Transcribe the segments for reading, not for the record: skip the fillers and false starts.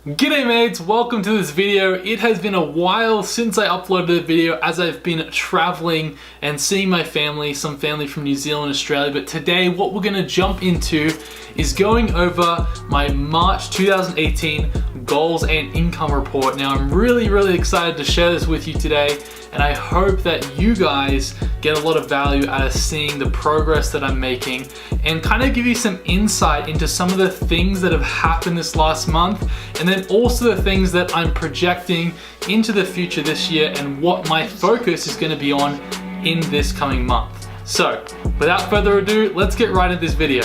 G'day mates, welcome to this video. It has been a while since I uploaded a video as I've been traveling and seeing my family, some family from New Zealand and Australia, but today what we're going to jump into is going over my March 2018 goals and income report. Now I'm really excited to share this with you today, and I hope that you guys get a lot of value out of seeing the progress that I'm making and kind of give you some insight into some of the things that have happened this last month, and then also the things that I'm projecting into the future this year and what my focus is going to be on in this coming month. So without further ado, let's get right into this video.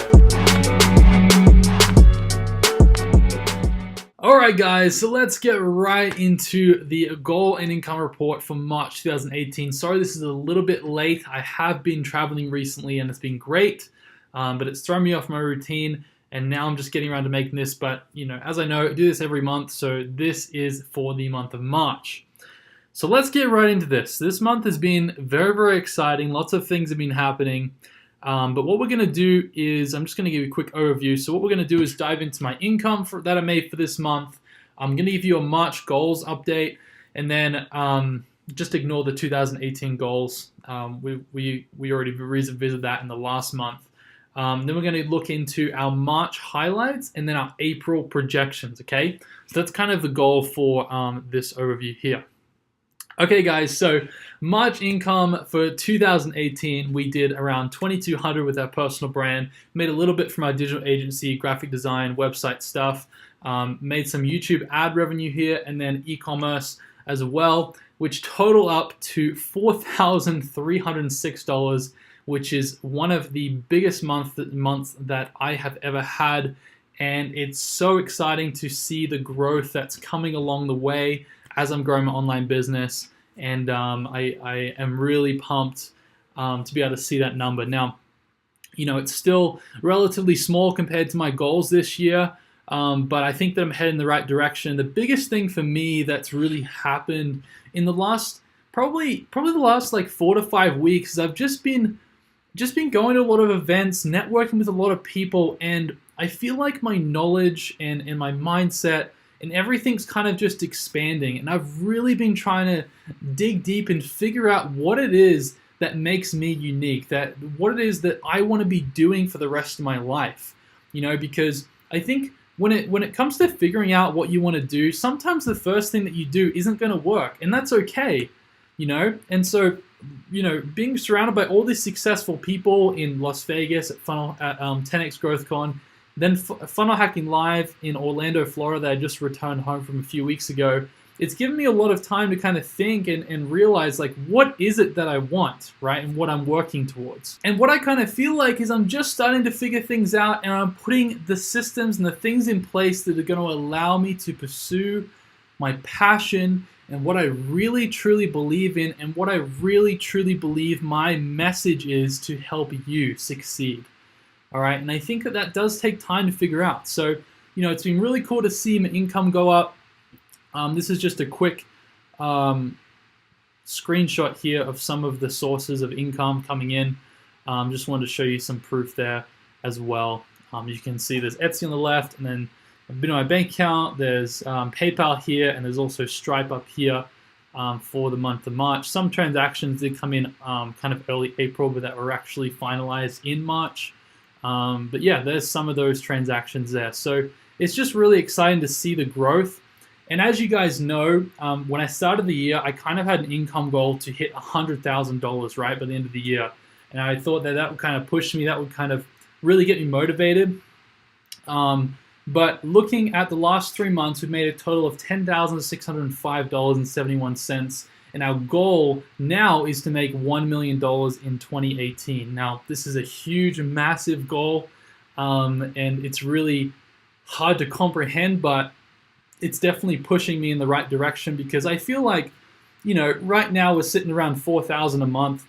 Alright guys, so let's get right into the goal and income report for March 2018. Sorry this is a little bit late. I have been traveling recently and it's been great, but it's thrown me off my routine and now I'm just getting around to making this. But you know, as I know, I do this every month, so this is for the month of March. So let's get right into this. This month has been very exciting. Lots of things have been happening. But what we're going to do is, I'm just going to give you a quick overview. So what we're going to do is dive into my income that I made for this month. I'm going to give you a March goals update, and then just ignore the 2018 goals. We already revisited that in the last month. Then we're going to look into our March highlights and then our April projections, okay? So that's kind of the goal for this overview here. Okay guys, so March income for 2018, we did around $2,200 with our personal brand, made a little bit from our digital agency, graphic design, website stuff, made some YouTube ad revenue here, and then e-commerce as well, which total up to $4,306, which is one of the biggest months that I have ever had. And it's so exciting to see the growth that's coming along the way as I'm growing my online business, and I am really pumped to be able to see that number. Now, you know, it's still relatively small compared to my goals this year, but I think that I'm heading in the right direction. The biggest thing for me that's really happened in the last, probably the last like 4 to 5 weeks, is I've just been going to a lot of events, networking with a lot of people, and I feel like my knowledge and my mindset and everything's kind of just expanding. And I've really been trying to dig deep and figure out what it is that makes me unique, what it is that I want to be doing for the rest of my life. You know, because I think when it comes to figuring out what you want to do, sometimes the first thing that you do isn't going to work, and that's okay, you know? And so, you know, being surrounded by all these successful people in Las Vegas at 10X GrowthCon, then Funnel Hacking Live in Orlando, Florida, that I just returned home from a few weeks ago, it's given me a lot of time to kind of think and realize, like, what is it that I want, right? And what I'm working towards. And what I kind of feel like is I'm just starting to figure things out, and I'm putting the systems and the things in place that are going to allow me to pursue my passion and what I really truly believe in, and what I really truly believe my message is to help you succeed. All right, and I think that does take time to figure out. So, you know, it's been really cool to see my income go up. This is just a quick screenshot here of some of the sources of income coming in. Just wanted to show you some proof there as well. You can see there's Etsy on the left, and then I've been on my bank account. There's PayPal here, and there's also Stripe up here for the month of March. Some transactions did come in kind of early April, but that were actually finalized in March. But yeah, there's some of those transactions there. So it's just really exciting to see the growth. And as you guys know, when I started the year, I kind of had an income goal to hit $100,000 right by the end of the year. And I thought that would kind of push me, that would kind of really get me motivated. But looking at the last 3 months, we've made a total of $10,605.71. And our goal now is to make $1 million in 2018. Now, this is a huge, massive goal, and it's really hard to comprehend, but it's definitely pushing me in the right direction, because I feel like, you know, right now we're sitting around $4,000 a month,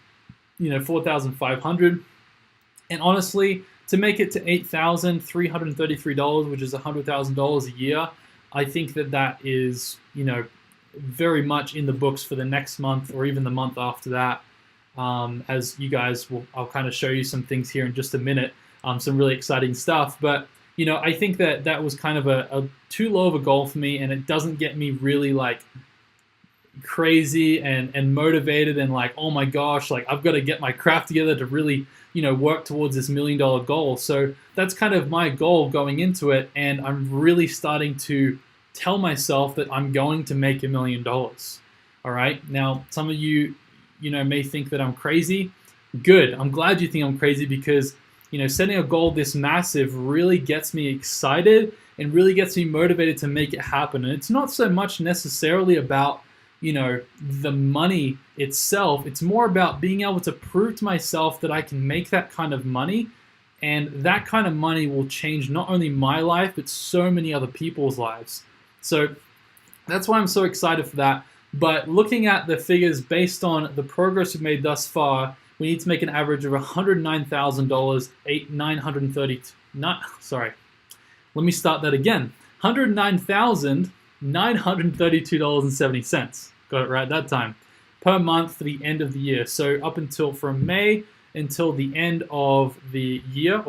you know, $4,500. And honestly, to make it to $8,333, which is $100,000 a year, I think that is, you know, very much in the books for the next month or even the month after that. As you guys will, I'll kind of show you some things here in just a minute, some really exciting stuff. But I think that that was kind of a too low of a goal for me, and it doesn't get me really like crazy and motivated and like, oh my gosh, like I've got to get my crap together to really, work towards this $1 million goal. So that's kind of my goal going into it, and I'm really starting to tell myself that I'm going to make $1 million. All right. Now, some of you, may think that I'm crazy. Good. I'm glad you think I'm crazy, because, setting a goal this massive really gets me excited and really gets me motivated to make it happen. And it's not so much necessarily about, the money itself. It's more about being able to prove to myself that I can make that kind of money, and that kind of money will change not only my life, but so many other people's lives. So that's why I'm so excited for that. But looking at the figures based on the progress we've made thus far, we need to make an average of $109,930. Sorry. Let me start that again. $109,932.70. Got it right that time. Per month to the end of the year. So up until from May until the end of the year,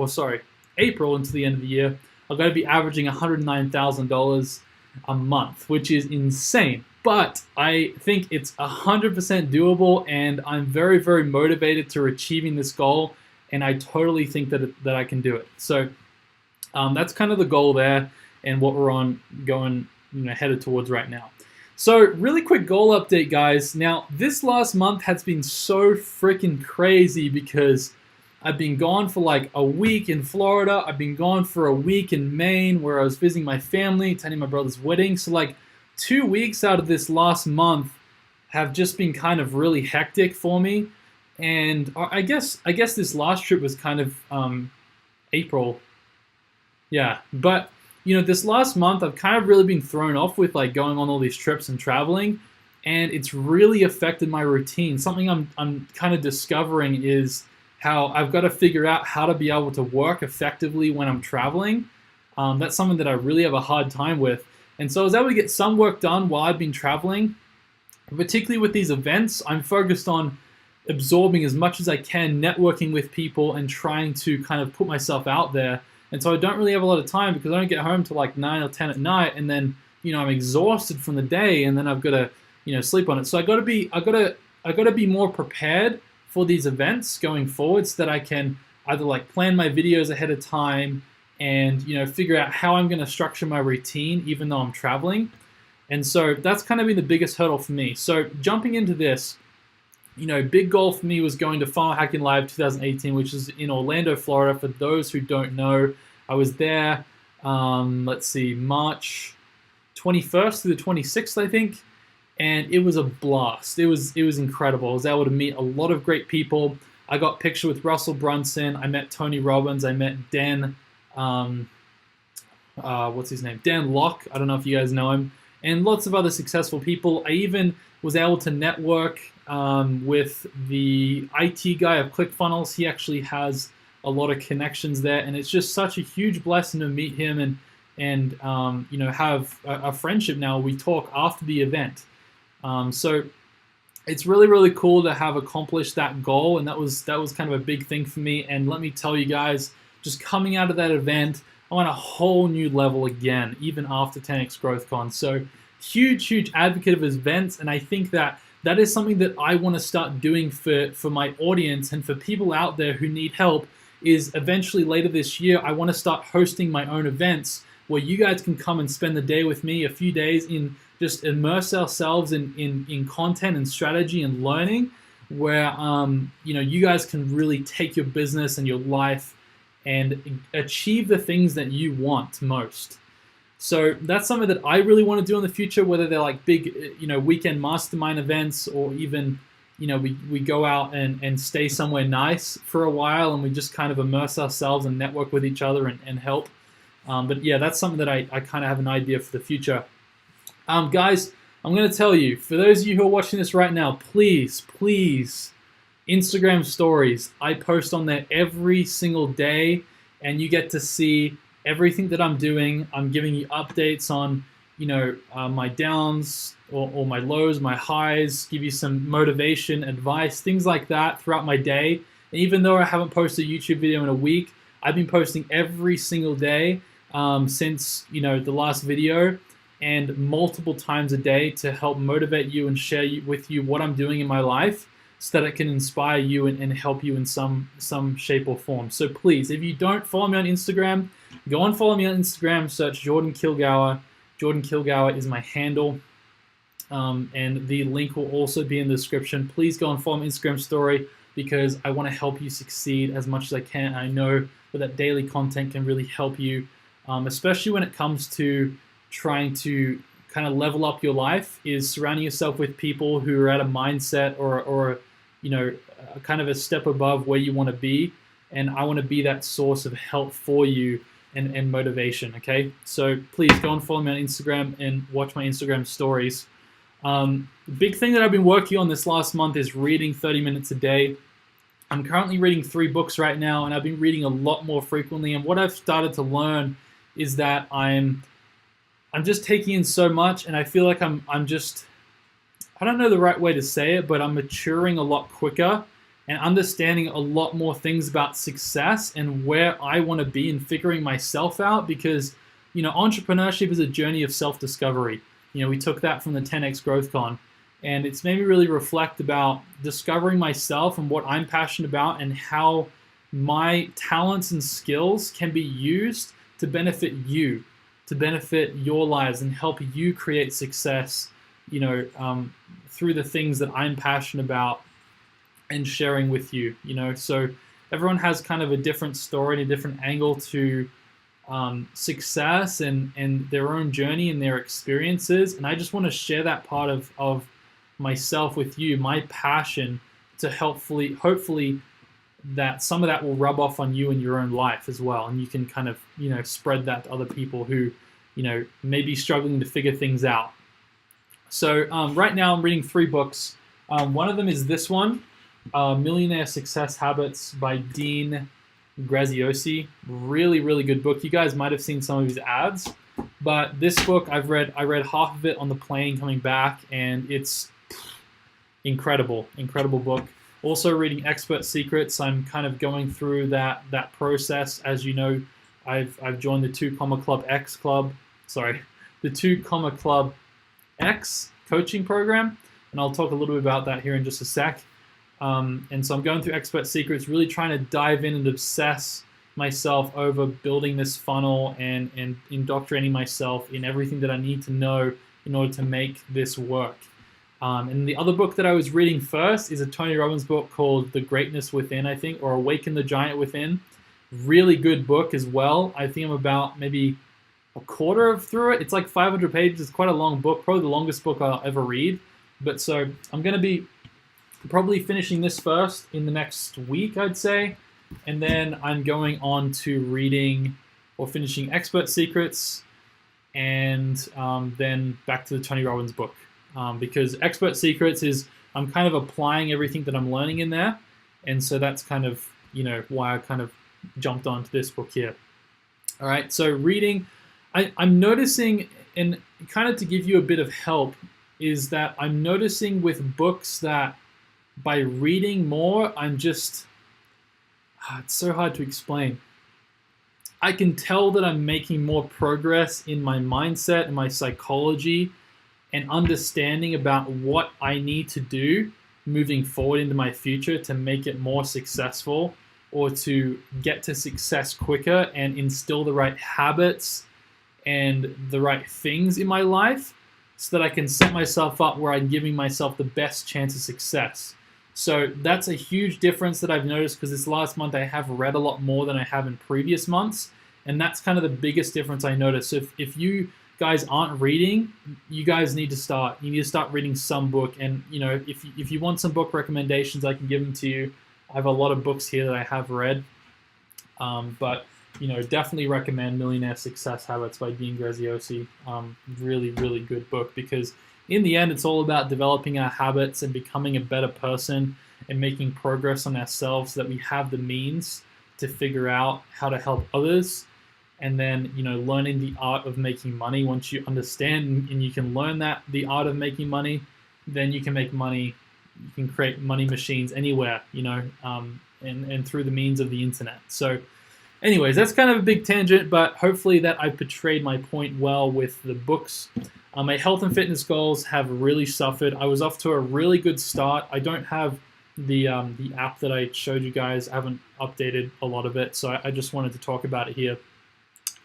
April until the end of the year, I'm going to be averaging $109,000 a month, which is insane. But I think it's 100% doable, and I'm very, very motivated to achieving this goal, and I totally think that I can do it. So that's kind of the goal there, and what we're headed towards right now. So really quick goal update, guys. Now, this last month has been so freaking crazy because I've been gone for like a week in Florida. I've been gone for a week in Maine where I was visiting my family, attending my brother's wedding. So like 2 weeks out of this last month have just been kind of really hectic for me. And I guess this last trip was kind of April. Yeah, but this last month I've kind of really been thrown off with like going on all these trips and traveling, and it's really affected my routine. Something I'm kind of discovering is how I've got to figure out how to be able to work effectively when I'm traveling. That's something that I really have a hard time with. And so I was able to get some work done while I've been traveling. Particularly with these events, I'm focused on absorbing as much as I can, networking with people, and trying to kind of put myself out there. And so I don't really have a lot of time because I don't get home till like 9 or 10 at night, and then I'm exhausted from the day, and then I've got to sleep on it. So I got to be more prepared for these events going forward, so that I can either like plan my videos ahead of time and figure out how I'm going to structure my routine even though I'm traveling. And so that's kind of been the biggest hurdle for me. So jumping into this, big goal for me was going to Funnel Hacking Live 2018, which is in Orlando, Florida. For those who don't know, I was there, March 21st through the 26th, I think, and it was a blast. It was incredible. I was able to meet a lot of great people. I got pictured with Russell Brunson. I met Tony Robbins. I met Dan, what's his name? Dan Locke. I don't know if you guys know him. And lots of other successful people. I even was able to network with the IT guy of ClickFunnels. He actually has a lot of connections there, and it's just such a huge blessing to meet him and have a friendship now. We talk after the event. So it's really, really cool to have accomplished that goal, and that was kind of a big thing for me. And let me tell you guys, just coming out of that event, I'm on a whole new level again, even after 10x GrowthCon. So huge advocate of events, and I think that is something that I want to start doing for my audience and for people out there who need help. Is eventually later this year, I want to start hosting my own events where you guys can come and spend the day with me, a few days, in just immerse ourselves in content and strategy and learning, where you guys can really take your business and your life and achieve the things that you want most. So that's something that I really want to do in the future, whether they're like big, weekend mastermind events, or even, we go out and stay somewhere nice for a while and we just kind of immerse ourselves and network with each other and help. But yeah, that's something that I kind of have an idea for the future. Guys, I'm going to tell you, for those of you who are watching this right now, please, Instagram stories. I post on there every single day, and you get to see everything that I'm doing. I'm giving you updates on, my downs or my lows, my highs, give you some motivation, advice, things like that throughout my day. And even though I haven't posted a YouTube video in a week, I've been posting every single day, since the last video, and multiple times a day to help motivate you and share with you what I'm doing in my life, so that it can inspire you and help you in some shape or form. So please, if you don't follow me on Instagram, go and follow me on Instagram. Search Jordan Kilgour. Jordan Kilgour is my handle. And the link will also be in the description. Please go and follow my Instagram story, because I want to help you succeed as much as I can. I know that daily content can really help you, especially when it comes to trying to kind of level up your life, is surrounding yourself with people who are at a mindset or kind of a step above where you want to be. And I want to be that source of help for you and motivation, okay? So please go and follow me on Instagram and watch my Instagram stories. Big thing that I've been working on this last month is reading 30 minutes a day. I'm currently reading 3 books right now, and I've been reading a lot more frequently. And what I've started to learn is that I'm just taking in so much, and I feel like I'm just, I don't know the right way to say it, but I'm maturing a lot quicker and understanding a lot more things about success and where I want to be and figuring myself out, because entrepreneurship is a journey of self-discovery. We took that from the 10X Growth Con, and it's made me really reflect about discovering myself and what I'm passionate about, and how my talents and skills can be used to benefit you, to benefit your lives and help you create success, through the things that I'm passionate about and sharing with you. So everyone has kind of a different story and a different angle to success and their own journey and their experiences, and I just want to share that part of myself with you, my passion, to hopefully that some of that will rub off on you in your own life as well, and you can kind of spread that to other people who may be struggling to figure things out. So right now I'm reading 3 books. One of them is this one, Millionaire Success Habits by Dean Graziosi. Really, really good book. You guys might have seen some of his ads, but this book I read half of it on the plane coming back, and it's incredible book. Also reading Expert Secrets. I'm kind of going through that process. As you know, I've joined the 2 Club X club. Sorry, the 2 Club X coaching program, and I'll talk a little bit about that here in just a sec. And so I'm going through Expert Secrets, really trying to dive in and obsess myself over building this funnel and indoctrinating myself in everything that I need to know in order to make this work. And the other book that I was reading first is a Tony Robbins book called The Greatness Within, I think, or Awaken the Giant Within. Really good book as well. I think I'm about maybe a quarter through it. It's like 500 pages. It's quite a long book, probably the longest book I'll ever read. But so I'm going to be probably finishing this first in the next week, I'd say. And then I'm going on to reading or finishing Expert Secrets, and then back to the Tony Robbins book. Because Expert Secrets is, I'm kind of applying everything that I'm learning in there. And so that's kind of, why I kind of jumped onto this book here. All right, so reading, I'm noticing, and kind of to give you a bit of help, is that I'm noticing with books that by reading more, I'm just, it's so hard to explain. I can tell that I'm making more progress in my mindset and my psychology and understanding about what I need to do moving forward into my future to make it more successful, or to get to success quicker and instill the right habits and the right things in my life, so that I can set myself up where I'm giving myself the best chance of success. So that's a huge difference that I've noticed, because this last month I have read a lot more than I have in previous months, and that's kind of the biggest difference I noticed. So if you guys aren't reading, you guys need to start. You need to start reading some book, and if you want some book recommendations, I can give them to you. I have a lot of books here that I have read, but definitely recommend Millionaire Success Habits by Dean Graziosi. Really, really good book, because in the end, it's all about developing our habits and becoming a better person and making progress on ourselves, so that we have the means to figure out how to help others. And then, learning the art of making money. Once you understand and you can learn the art of making money, then you can make money. You can create money machines anywhere, and through the means of the internet. So Anyways, that's kind of a big tangent, but hopefully that I portrayed my point well with the books. My health and fitness goals have really suffered. I was off to a really good start. I don't have the app that I showed you guys. I haven't updated a lot of it, so I just wanted to talk about it here.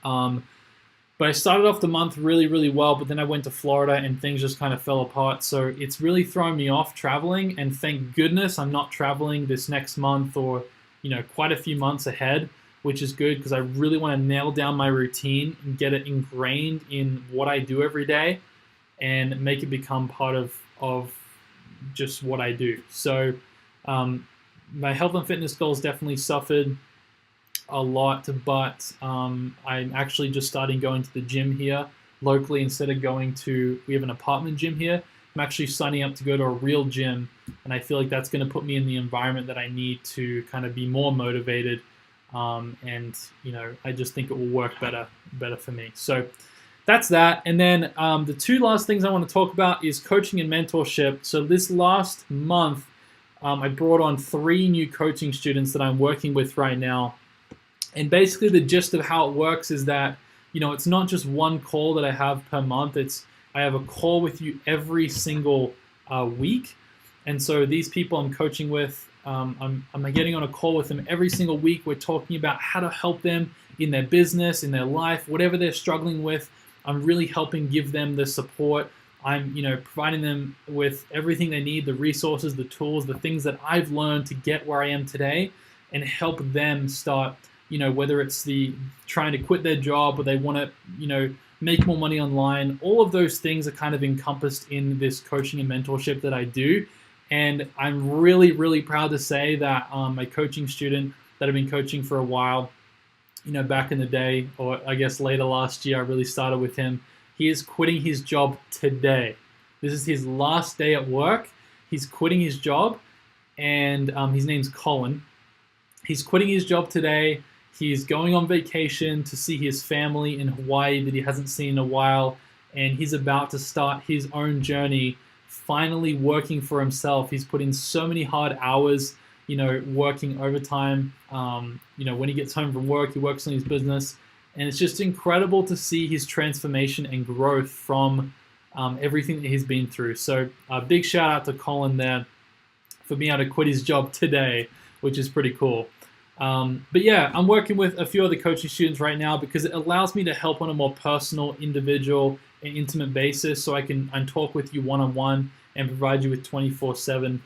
But I started off the month really, really well, but then I went to Florida and things just kind of fell apart. So it's really thrown me off traveling, and thank goodness I'm not traveling this next month or, quite a few months ahead, which is good because I really want to nail down my routine and get it ingrained in what I do every day and make it become part of just what I do. So my health and fitness goals definitely suffered a lot, but I'm actually just starting going to the gym here locally instead of we have an apartment gym here. I'm actually signing up to go to a real gym, and I feel like that's going to put me in the environment that I need to kind of be more motivated, and I just think it will work better for me. So that's that. And then the two last things I want to talk about is coaching and mentorship. So this last month, I brought on 3 new coaching students that I'm working with right now. And basically the gist of how it works is that, it's not just one call that I have per month. I have a call with you every single week. And so these people I'm coaching with, I'm getting on a call with them every single week. We're talking about how to help them in their business, in their life, whatever they're struggling with. I'm really helping give them the support. I'm, providing them with everything they need, the resources, the tools, the things that I've learned to get where I am today, and help them start, whether it's trying to quit their job or they want to, make more money online. All of those things are kind of encompassed in this coaching and mentorship that I do. And I'm really, really proud to say that my coaching student that I've been coaching for a while, back in the day, or I guess later last year, I really started with him. He is quitting his job today. This is his last day at work. He's quitting his job, and his name's Colin. He's quitting his job today. He's going on vacation to see his family in Hawaii that he hasn't seen in a while, and he's about to start his own journey, finally working for himself. He's put in so many hard hours, working overtime. When he gets home from work, he works on his business, and it's just incredible to see his transformation and growth from everything that he's been through. So a big shout out to Colin there for being able to quit his job today, which is pretty cool. But yeah, I'm working with a few other coaching students right now because it allows me to help on a more personal, individual, and intimate basis, so I can talk with you one-on-one and provide you with 24/7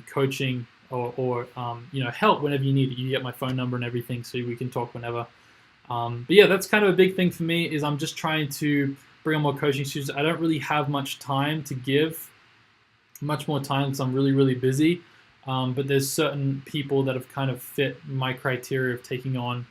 coaching or help whenever you need it. You get my phone number and everything, so we can talk whenever. But yeah, that's kind of a big thing for me, is I'm just trying to bring on more coaching students. I don't really have much time to give, much more time because I'm really, really busy. But there's certain people that have kind of fit my criteria of taking on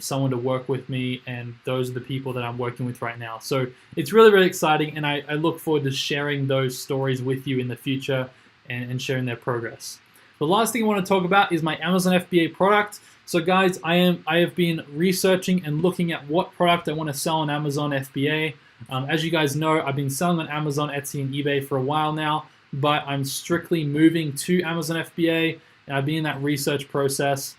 someone to work with me, and those are the people that I'm working with right now. So it's really, really exciting, and I look forward to sharing those stories with you in the future and sharing their progress. The last thing I want to talk about is my Amazon FBA product. So guys, I have been researching and looking at what product I want to sell on Amazon FBA. As you guys know, I've been selling on Amazon, Etsy, and eBay for a while now, but I'm strictly moving to Amazon FBA, and I've been in that research process,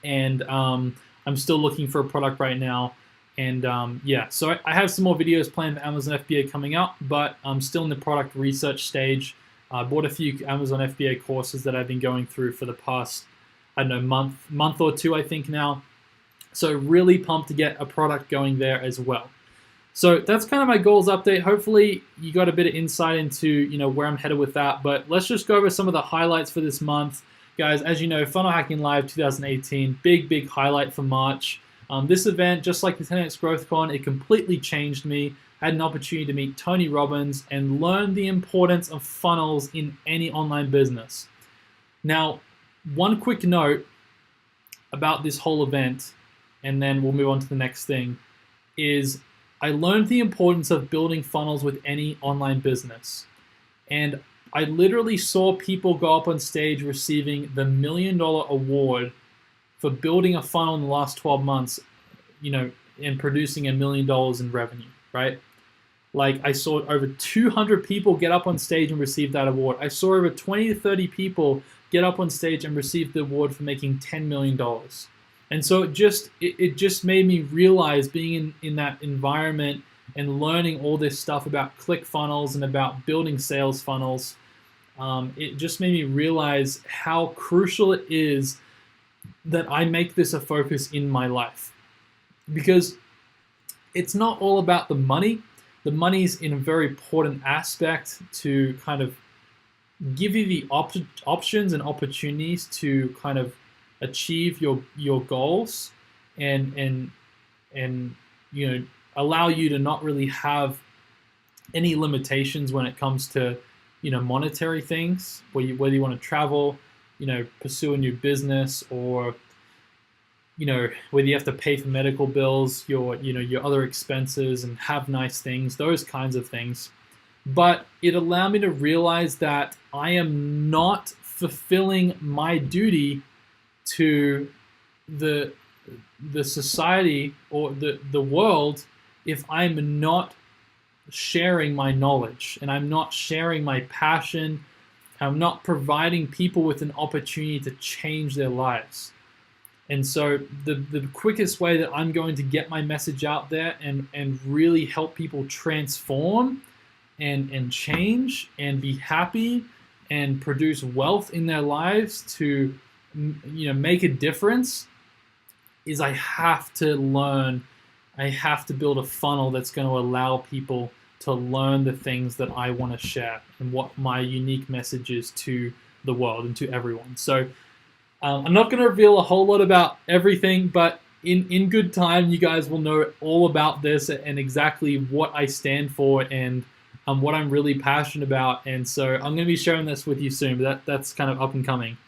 and I'm still looking for a product right now. And yeah, so I have some more videos planned for Amazon FBA coming up, but I'm still in the product research stage. I bought a few Amazon FBA courses that I've been going through for the past, I don't know, month or two, I think now. So really pumped to get a product going there as well. So that's kind of my goals update. Hopefully you got a bit of insight into where I'm headed with that. But let's just go over some of the highlights for this month. Guys, as you know, Funnel Hacking Live 2018, big highlight for March. This event, just like the 10X GrowthCon, it completely changed me. I had an opportunity to meet Tony Robbins and learn the importance of funnels in any online business. Now, one quick note about this whole event, and then we'll move on to the next thing, is I learned the importance of building funnels with any online business. And I literally saw people go up on stage receiving the $1 Million award for building a funnel in the last 12 months, and producing $1 million in revenue, right? Like, I saw over 200 people get up on stage and receive that award. I saw over 20 to 30 people get up on stage and receive the award for making $10 million. And so it just made me realize, being in that environment and learning all this stuff about click funnels and about building sales funnels, it just made me realize how crucial it is that I make this a focus in my life. Because it's not all about the money. The money's in a very important aspect to kind of give you the options and opportunities to kind of achieve your goals, and allow you to not really have any limitations when it comes to monetary things, whether you want to travel, pursue a new business, or whether you have to pay for medical bills, your other expenses, and have nice things, those kinds of things. But it allowed me to realize that I am not fulfilling my duty to the society or the world if I'm not sharing my knowledge, and I'm not sharing my passion. I'm not providing people with an opportunity to change their lives. And so the quickest way that I'm going to get my message out there and really help people transform and change and be happy and produce wealth in their lives, to make a difference, is I have to learn. I have to build a funnel that's going to allow people to learn the things that I want to share and what my unique message is to the world and to everyone. So I'm not going to reveal a whole lot about everything, but in good time, you guys will know all about this and exactly what I stand for and what I'm really passionate about. And so I'm going to be sharing this with you soon, but that's kind of up and coming.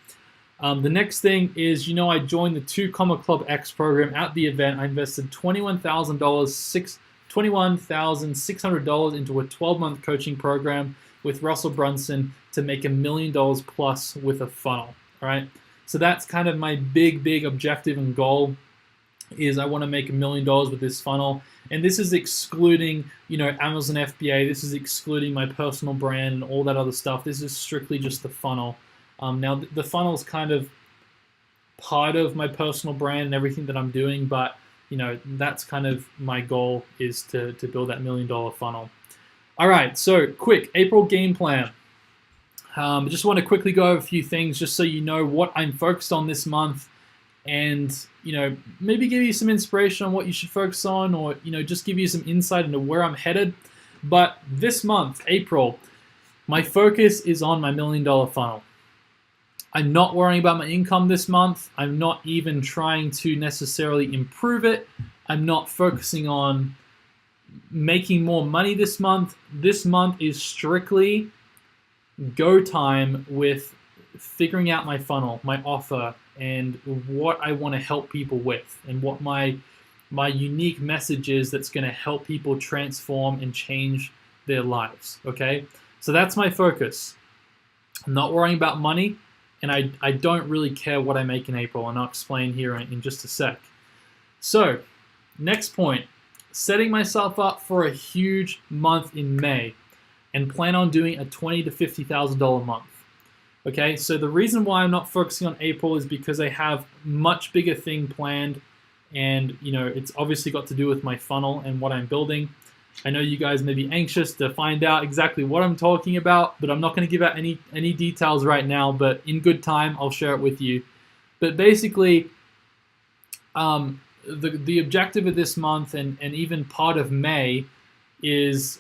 The next thing is, I joined the 2 Comma Club X program at the event. I invested $21,600 into a 12-month coaching program with Russell Brunson to make $1 million plus with a funnel. All right. So that's kind of my big objective and goal, is I want to make $1 million with this funnel. And this is excluding, Amazon FBA. This is excluding my personal brand and all that other stuff. This is strictly just the funnel. Now, the funnel is kind of part of my personal brand and everything that I'm doing, but that's kind of my goal, is to build that $1 million funnel. All right, so quick April game plan. I just want to quickly go over a few things just so you know what I'm focused on this month, and maybe give you some inspiration on what you should focus on, or just give you some insight into where I'm headed. But this month, April, my focus is on my $1 million funnel. I'm not worrying about my income this month. I'm not even trying to necessarily improve it. I'm not focusing on making more money this month. This month is strictly go time with figuring out my funnel, my offer, and what I want to help people with, and what my unique message is that's going to help people transform and change their lives. Okay? So that's my focus. I'm not worrying about money. And I don't really care what I make in April, and I'll explain here in just a sec. So, next point, setting myself up for a huge month in May, and plan on doing a $20,000 to $50,000 month. Okay, so the reason why I'm not focusing on April is because I have much bigger thing planned, and it's obviously got to do with my funnel and what I'm building. I know you guys may be anxious to find out exactly what I'm talking about, but I'm not going to give out any details right now, but in good time, I'll share it with you. But basically, the objective of this month and even part of May is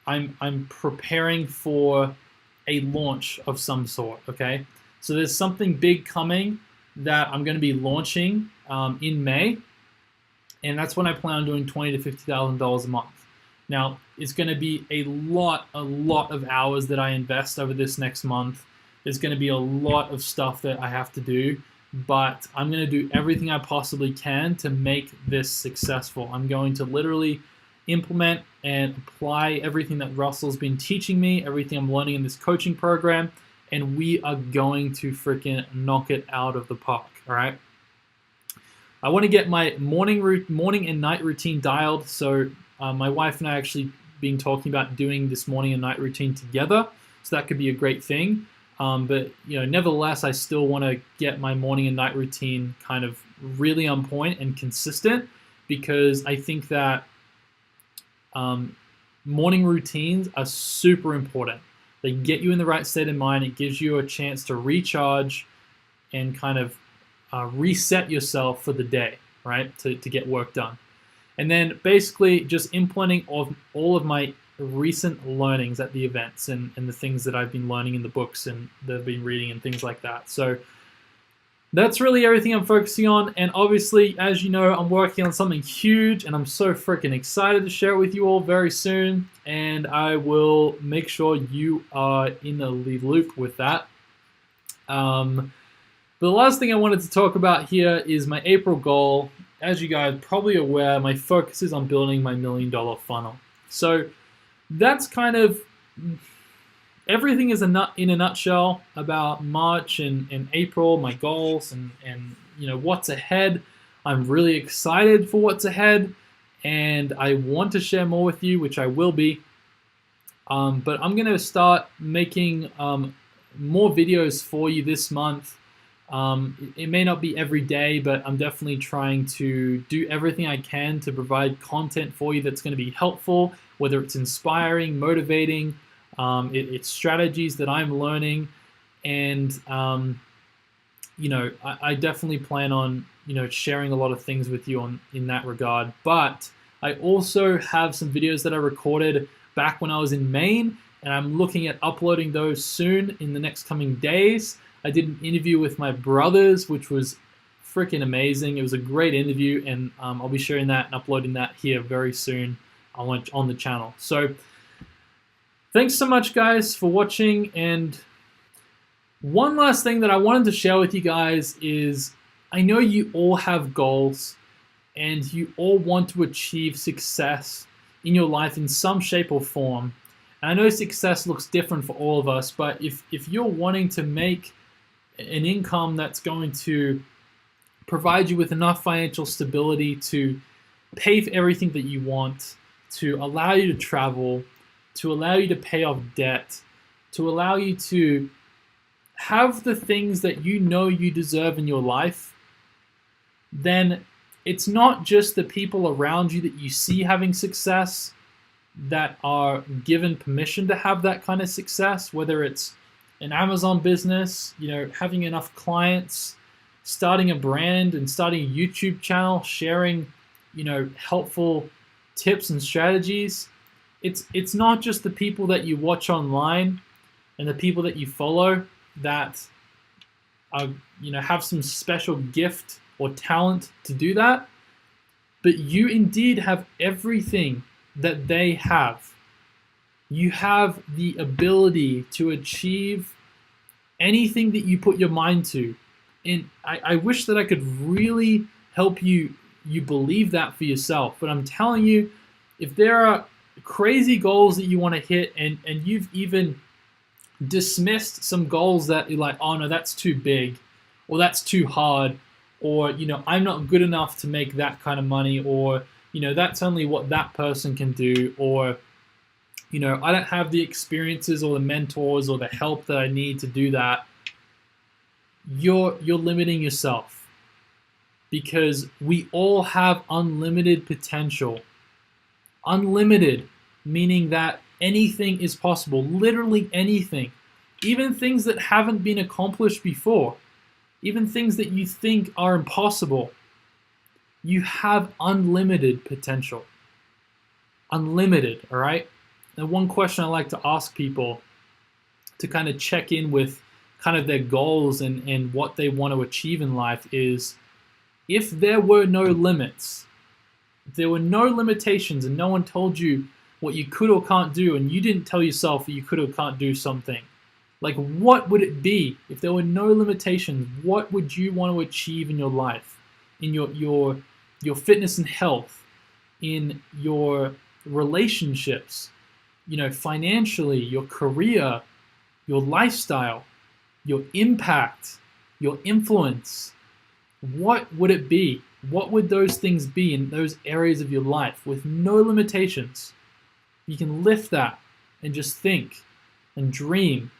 I'm preparing for a launch of some sort, okay? So there's something big coming that I'm going to be launching in May, and that's when I plan on doing $20,000 to $50,000 a month. Now, it's going to be a lot of hours that I invest over this next month. There's going to be a lot of stuff that I have to do, but I'm going to do everything I possibly can to make this successful. I'm going to literally implement and apply everything that Russell's been teaching me, everything I'm learning in this coaching program, and we are going to freaking knock it out of the park, all right? I want to get my morning and night routine dialed, so my wife and I actually been talking about doing this morning and night routine together, so that could be a great thing. But nevertheless, I still want to get my morning and night routine kind of really on point and consistent, because I think that morning routines are super important. They get you in the right state of mind. It gives you a chance to recharge and kind of reset yourself for the day, right? To get work done. And then basically just implementing all of my recent learnings at the events and the things that I've been learning in the books and that I've been reading and things like that. So that's really everything I'm focusing on. And obviously, as you know, I'm working on something huge and I'm so freaking excited to share it with you all very soon. And I will make sure you are in the loop with that. But the last thing I wanted to talk about here is my April goal. As you guys are probably aware, my focus is on building my $1 million funnel. So that's kind of everything is in a nutshell about March and April, my goals and what's ahead. I'm really excited for what's ahead, and I want to share more with you, which I will be. But I'm going to start making more videos for you this month. It may not be every day, but I'm definitely trying to do everything I can to provide content for you that's going to be helpful, whether it's inspiring, motivating, it's strategies that I'm learning, and I definitely plan on sharing a lot of things with you in that regard. But I also have some videos that I recorded back when I was in Maine, and I'm looking at uploading those soon in the next coming days. I did an interview with my brothers, which was freaking amazing. It was a great interview, and I'll be sharing that and uploading that here very soon on the channel. So thanks so much, guys, for watching. And one last thing that I wanted to share with you guys is I know you all have goals and you all want to achieve success in your life in some shape or form. And I know success looks different for all of us, but if you're wanting to make an income that's going to provide you with enough financial stability to pay for everything that you want, to allow you to travel, to allow you to pay off debt, to allow you to have the things that you know you deserve in your life, then it's not just the people around you that you see having success that are given permission to have that kind of success, whether it's an Amazon business, having enough clients, starting a brand and starting a YouTube channel, sharing, helpful tips and strategies. It's not just the people that you watch online and the people that you follow that are, have some special gift or talent to do that, but you indeed have everything that they have. You have the ability to achieve anything that you put your mind to. And I wish that I could really help you believe that for yourself. But I'm telling you, if there are crazy goals that you want to hit and you've even dismissed some goals that you're like, oh no, that's too big, or that's too hard, or I'm not good enough to make that kind of money, or that's only what that person can do, or I don't have the experiences or the mentors or the help that I need to do that. You're limiting yourself, because we all have unlimited potential. Unlimited, meaning that anything is possible, literally anything, even things that haven't been accomplished before, even things that you think are impossible. You have unlimited potential. Unlimited, all right? And one question I like to ask people to kind of check in with kind of their goals and what they want to achieve in life is, if there were no limits, if there were no limitations and no one told you what you could or can't do, and you didn't tell yourself that you could or can't do something, like what would it be? If there were no limitations, what would you want to achieve in your life, in your fitness and health, in your relationships, financially, your career, your lifestyle, your impact, your influence? What would it be? What would those things be in those areas of your life with no limitations? You can lift that and just think and dream.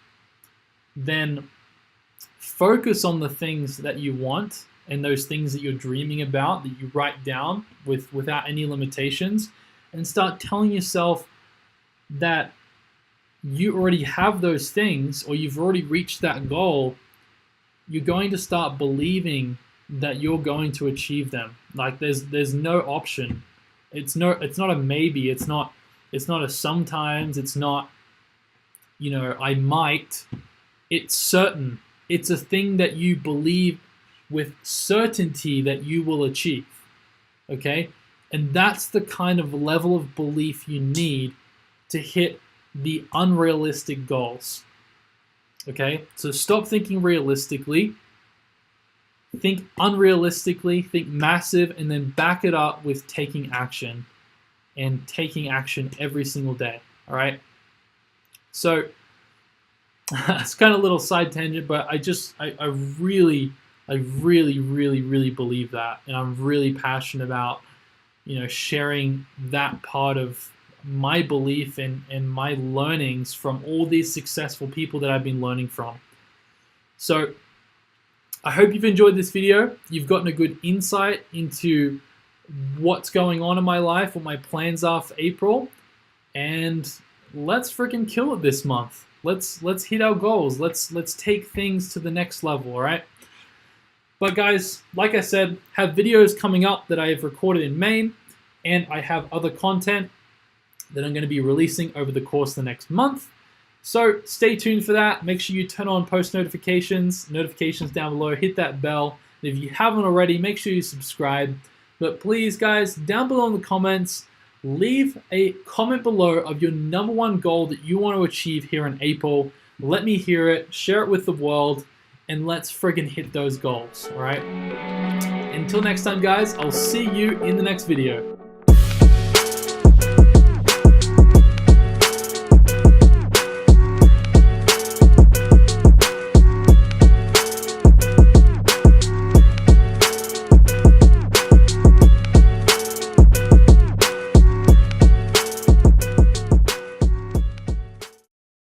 Then focus on the things that you want and those things that you're dreaming about that you write down without any limitations, and start telling yourself that you already have those things or you've already reached that goal, you're going to start believing that you're going to achieve them. Like there's no option. It's not a maybe. It's not a sometimes. It's not, I might. It's certain. It's a thing that you believe with certainty that you will achieve. Okay? And that's the kind of level of belief you need to hit the unrealistic goals. Okay? So stop thinking realistically. Think unrealistically, think massive, and then back it up with taking action, and taking action every single day. All right? So it's kind of a little side tangent, but I really believe that, and I'm really passionate about sharing that part of my belief and my learnings from all these successful people that I've been learning from. So I hope you've enjoyed this video. You've gotten a good insight into what's going on in my life, what my plans are for April, and let's freaking kill it this month. Let's hit our goals. Let's take things to the next level, all right? But guys, like I said, have videos coming up that I have recorded in Maine, and I have other content that I'm going to be releasing over the course of the next month. So stay tuned for that. Make sure you turn on post notifications down below, hit that bell. And if you haven't already, make sure you subscribe. But please guys, down below in the comments, leave a comment below of your #1 goal that you want to achieve here in April. Let me hear it, share it with the world, and let's friggin' hit those goals, all right? Until next time guys, I'll see you in the next video.